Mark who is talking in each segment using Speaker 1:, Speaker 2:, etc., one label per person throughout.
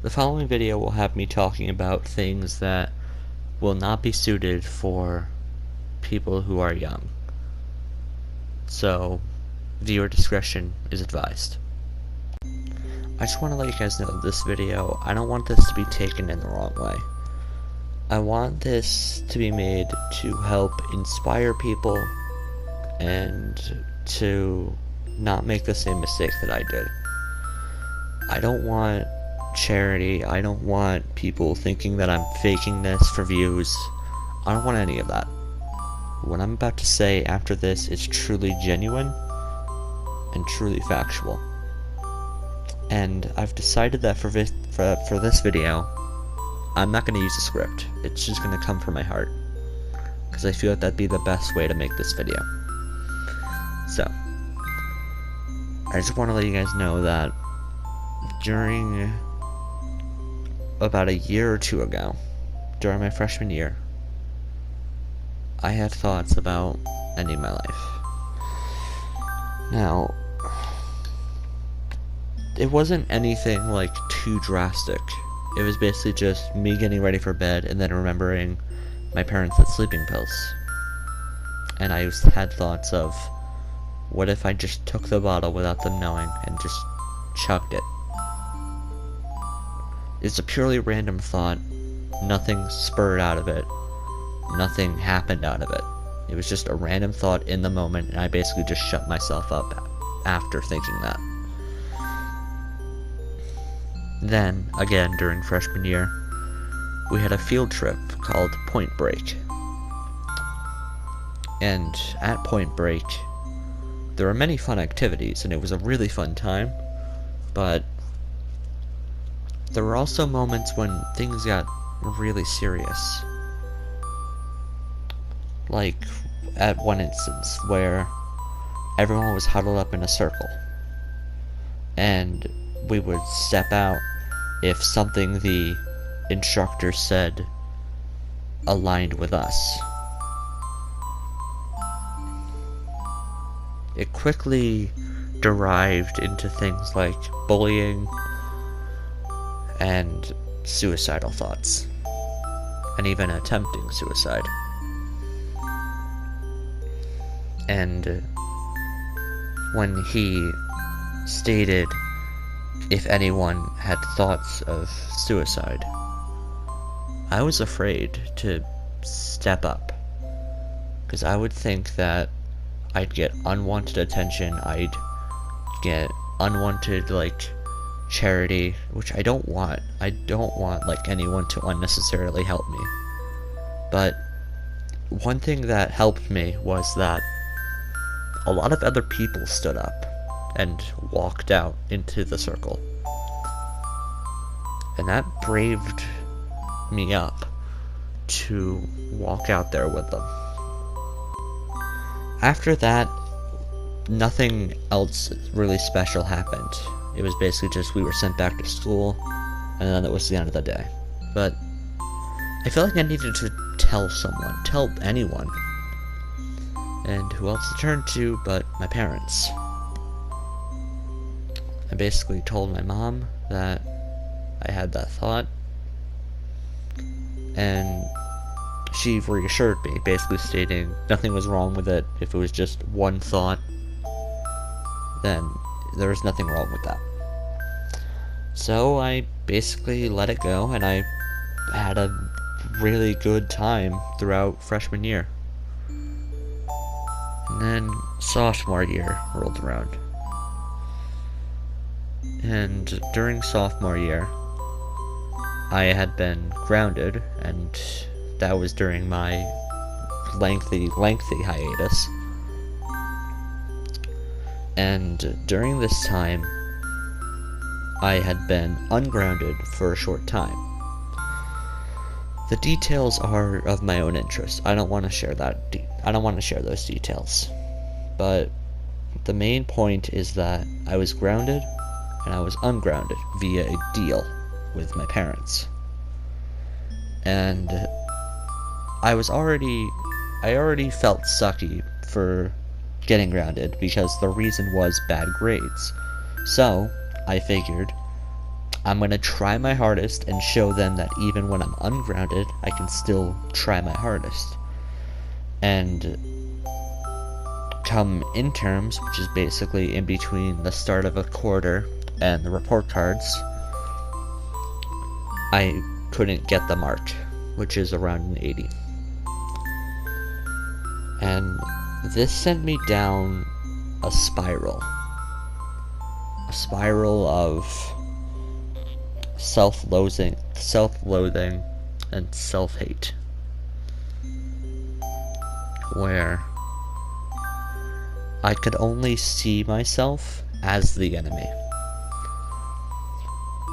Speaker 1: The following video will have me talking about things that will not be suited for people who are young. So, viewer discretion is advised. I just want to let you guys know this video, I don't want this to be taken in the wrong way. I want this to be made to help inspire people and to not make the same mistake that I did. I don't want charity, I don't want people thinking that I'm faking this for views. I don't want any of that. What I'm about to say after this is truly genuine and truly factual. And I've decided that for this video, I'm not going to use a script. It's just going to come from my heart. Because I feel like that'd be the best way to make this video. So, I just want to let you guys know that during about a year or two ago, during my freshman year, I had thoughts about ending my life. Now, it wasn't anything like too drastic. It was basically just me getting ready for bed and then remembering my parents had sleeping pills. And I had thoughts of, what if I just took the bottle without them knowing and just chugged it? It's a purely random thought. Nothing spurred out of it. Nothing happened out of it. It was just a random thought in the moment, and I basically just shut myself up after thinking that. Then, again, during freshman year, we had a field trip called Point Break. And at Point Break, there were many fun activities, and it was a really fun time, but there were also moments when things got really serious. Like at one instance where everyone was huddled up in a circle, and we would step out if something the instructor said aligned with us. It quickly derived into things like bullying and suicidal thoughts, and even attempting suicide. And when he stated if anyone had thoughts of suicide, I was afraid to step up, because I would think that I'd get unwanted attention, I'd get unwanted, charity, which I don't want. I don't want, anyone to unnecessarily help me. But one thing that helped me was that a lot of other people stood up and walked out into the circle. And that braved me up to walk out there with them. After that, nothing else really special happened. It was basically just we were sent back to school, and then that was the end of the day. But I felt like I needed to tell someone, tell anyone. And who else to turn to but my parents. I basically told my mom that I had that thought, and she reassured me, basically stating nothing was wrong with it. If it was just one thought, then there was nothing wrong with that. So I basically let it go, and I had a really good time throughout freshman year. And then sophomore year rolled around. And during sophomore year, I had been grounded, and that was during my lengthy hiatus. And during this time, I had been ungrounded for a short time. The details are of my own interest. I don't want to share I don't want to share those details. But the main point is that I was grounded and I was ungrounded via a deal with my parents. And I already felt sucky for getting grounded because the reason was bad grades. So I figured I'm gonna try my hardest and show them that even when I'm ungrounded, I can still try my hardest. And come interms, which is basically in between the start of a quarter and the report cards, I couldn't get the mark, which is around an 80. And this sent me down a spiral of self-loathing and self-hate, where I could only see myself as the enemy.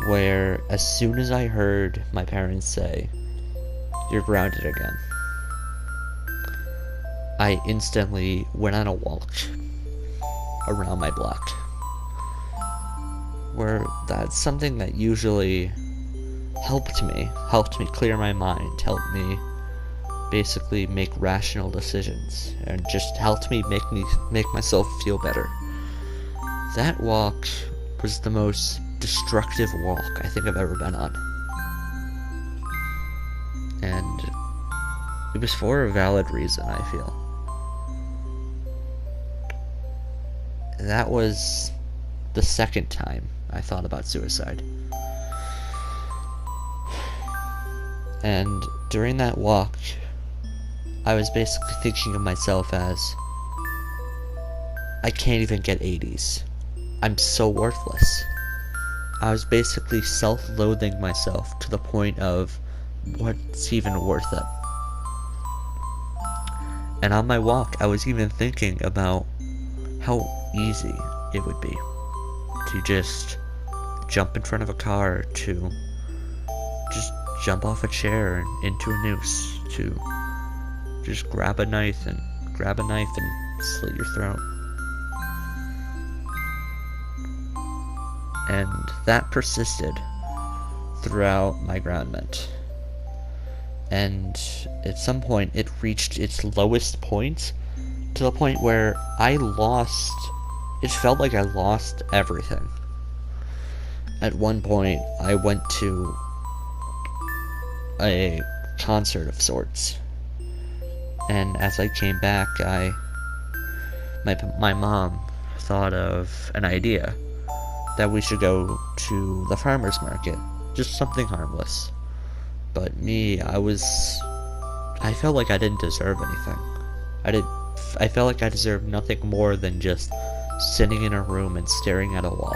Speaker 1: Where as soon as I heard my parents say, "You're grounded again," I instantly went on a walk around my block. Where that's something that usually helped me clear my mind, helped me basically make rational decisions, and just helped me make myself feel better. That walk was the most destructive walk I think I've ever been on. And it was for a valid reason, I feel. That was the second time I thought about suicide. And during that walk, I was basically thinking of myself as, I can't even get 80s. I'm so worthless. I was basically self-loathing myself to the point of, what's even worth it? And on my walk, I was even thinking about how easy it would be to just jump in front of a car, to just jump off a chair and into a noose, to just grab a knife and slit your throat. And that persisted throughout my groundment. And at some point it reached its lowest point, to the point where it felt like I lost everything. At one point, I went to a concert of sorts, and as I came back, my mom thought of an idea that we should go to the farmer's market, just something harmless. But me, I felt like I didn't deserve anything. I felt like I deserved nothing more than just sitting in a room and staring at a wall.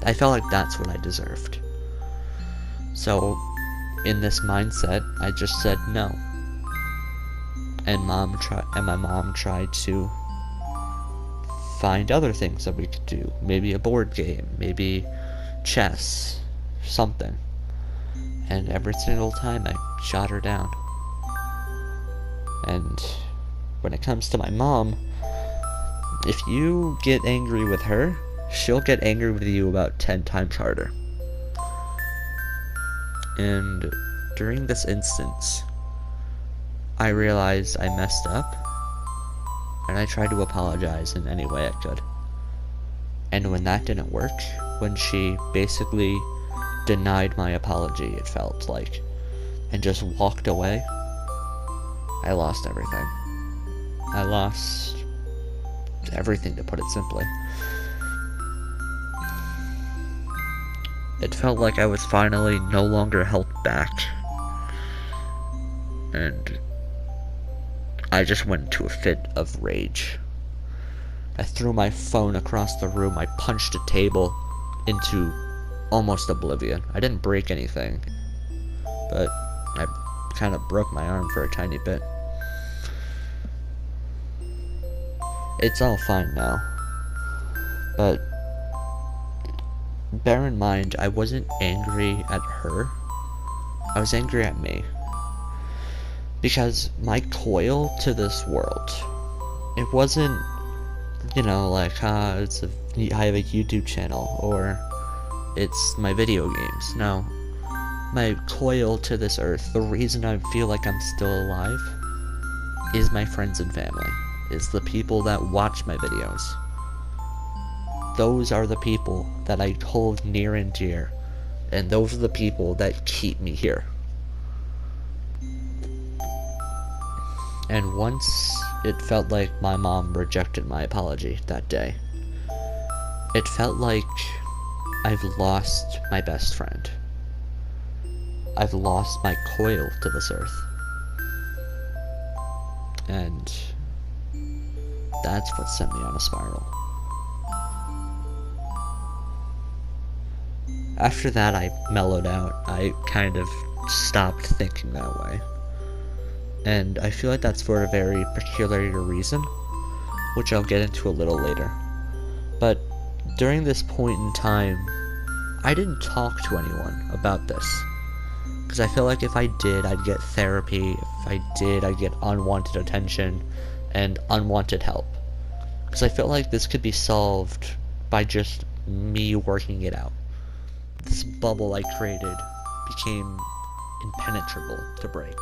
Speaker 1: I felt like that's what I deserved. So, in this mindset, I just said no. And my mom tried to find other things that we could do. Maybe a board game, maybe chess, something. And every single time I shot her down. And when it comes to my mom, if you get angry with her, she'll get angry with you about 10 times harder. And during this instance, I realized I messed up, and I tried to apologize in any way I could. And when that didn't work, when she basically denied my apology, it felt like, and just walked away, I lost everything. I lost everything, to put it simply. It felt like I was finally no longer held back. And I just went into a fit of rage. I threw my phone across the room. I punched a table into almost oblivion. I didn't break anything, but I kind of broke my arm for a tiny bit. It's all fine now, but bear in mind, I wasn't angry at her. I was angry at me. Because my coil to this world, it wasn't, like, I have a YouTube channel, or it's my video games. No. My coil to this earth, the reason I feel like I'm still alive, is my friends and family. Is the people that watch my videos. Those are the people that I hold near and dear And those are the people that keep me here. And once it felt like my mom rejected my apology that day, it felt like I've lost my best friend. I've lost my coil to this earth. And that's what sent me on a spiral. After that, I mellowed out. I kind of stopped thinking that way. And I feel like that's for a very peculiar reason, which I'll get into a little later. But during this point in time, I didn't talk to anyone about this. Because I feel like if I did, I'd get therapy. If I did, I'd get unwanted attention and unwanted help. Because I feel like this could be solved by just me working it out. This bubble I created became impenetrable to break.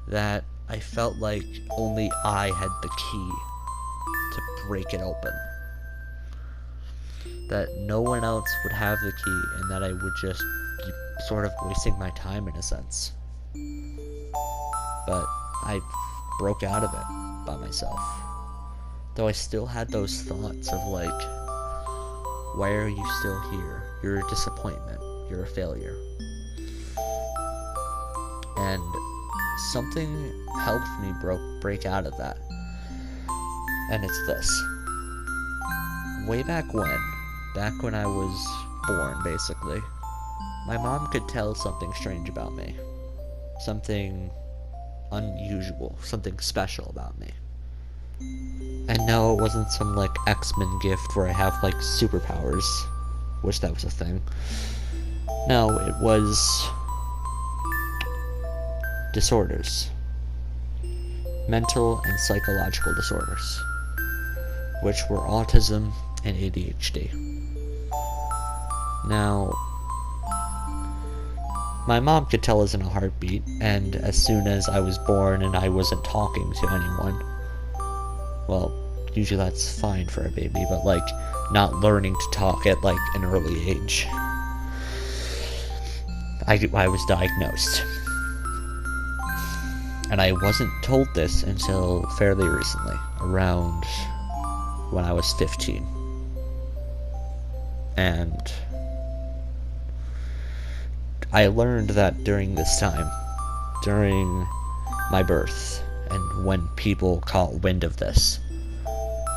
Speaker 1: That I felt like only I had the key to break it open. That no one else would have the key, and that I would just be sort of wasting my time in a sense. But I broke out of it by myself. Though I still had those thoughts of like, why are you still here? You're a disappointment. You're a failure. And something helped me break out of that. And it's this. Way back when I was born, basically, my mom could tell something strange about me. Something unusual, something special about me. And no, it wasn't some, like, X-Men gift where I have, like, superpowers. Wish that was a thing. No, it was disorders. Mental and psychological disorders. Which were autism and ADHD. Now, my mom could tell us in a heartbeat, and as soon as I was born and I wasn't talking to anyone, well, usually that's fine for a baby, but like, not learning to talk at like an early age, I was diagnosed. And I wasn't told this until fairly recently, around when I was 15. And I learned that during this time, during my birth, and when people caught wind of this,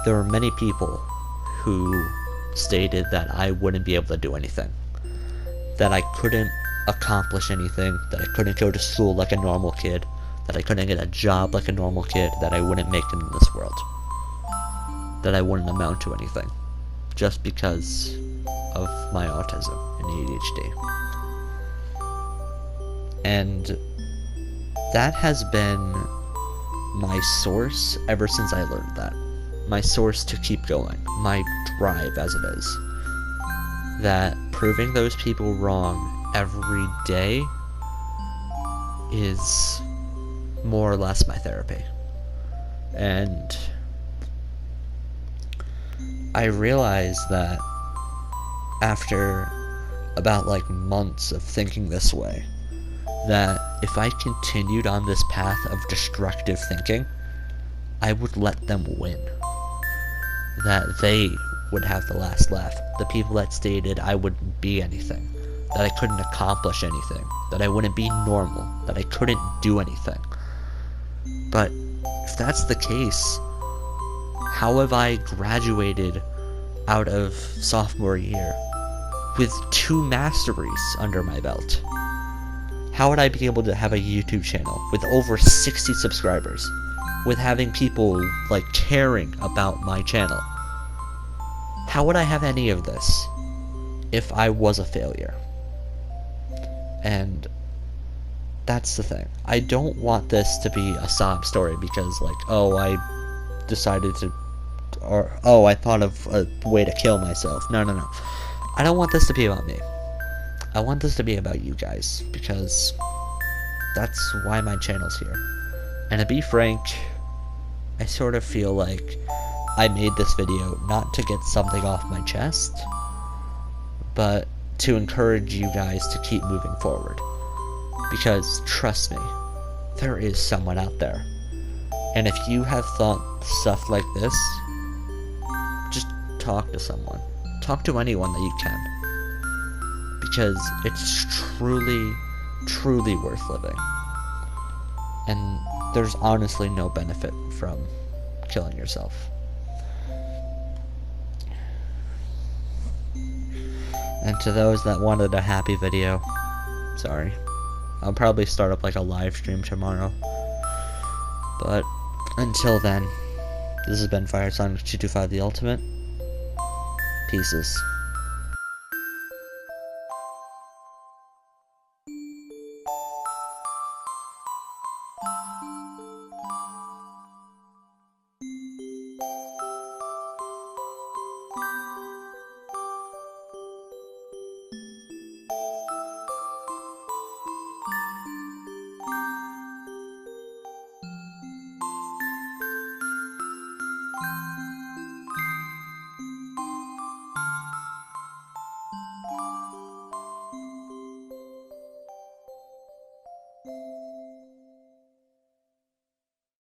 Speaker 1: there were many people who stated that I wouldn't be able to do anything, that I couldn't accomplish anything, that I couldn't go to school like a normal kid, that I couldn't get a job like a normal kid, that I wouldn't make it in this world, that I wouldn't amount to anything, just because of my autism and ADHD. And that has been my source ever since I learned that. My source to keep going. My drive, as it is. That proving those people wrong every day is more or less my therapy. And I realized that after about like months of thinking this way, that if I continued on this path of destructive thinking, I would let them win. That they would have the last laugh. The people that stated I wouldn't be anything, that I couldn't accomplish anything, that I wouldn't be normal, that I couldn't do anything. But if that's the case, how have I graduated out of sophomore year with 2 masteries under my belt? How would I be able to have a YouTube channel with over 60 subscribers, with having people, like, caring about my channel? How would I have any of this if I was a failure? And that's the thing. I don't want this to be a sob story because, like, oh, I decided to, or, oh, I thought of a way to kill myself. No. I don't want this to be about me. I want this to be about you guys, because that's why my channel's here. And to be frank, I sort of feel like I made this video not to get something off my chest, but to encourage you guys to keep moving forward. Because, trust me, there is someone out there. And if you have thought stuff like this, just talk to someone. Talk to anyone that you can. Because it's truly, truly worth living. And there's honestly no benefit from killing yourself. And to those that wanted a happy video, sorry. I'll probably start up like a live stream tomorrow. But until then, this has been Firesonic 225 the Ultimate. Pieces.